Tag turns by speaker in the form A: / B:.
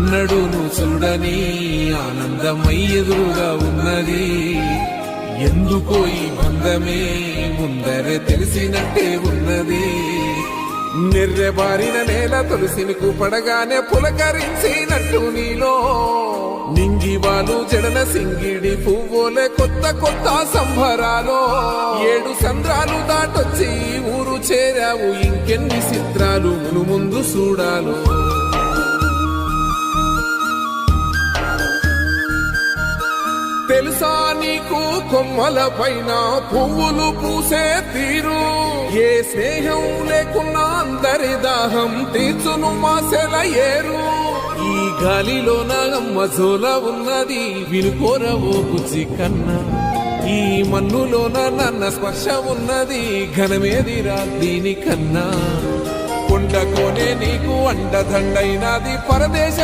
A: ఎన్నడూను చూడని ఆనందమై ఎదురుగా ఉన్నది. ఎందుకో ఈ బంధమే ముందరే తెలిసినట్టే ఉన్నది. నిర్రెబారిన నేల తులసిని పడగానే పులకరించినట్టు నీలో నింగివాలు జడన సింగిడి పువ్వులే కొత్త కొత్త సంబరాలో 7 సంద్రాలు దాటొచ్చి ఊరు చేరావు. ఇంకెన్ని చిత్రాలు మును ముందు చూడాలో. తెలుసా నీకు కొమ్మల పైన పువ్వులు పూసే తీరు? ఏ స్నేహం లేకున్నా అందరి దాహం తీర్చును మాసెల ఏరు. ఈ గాలిలోన మజోల ఉన్నది వినుకోరవో బుజ్జి కన్నా. ఈ మన్నులోన నన్న స్పర్శ ఉన్నది ఘనమేదిరా దీనికన్నా. కొండకోనే నీకు అండదండైనది పరదేశ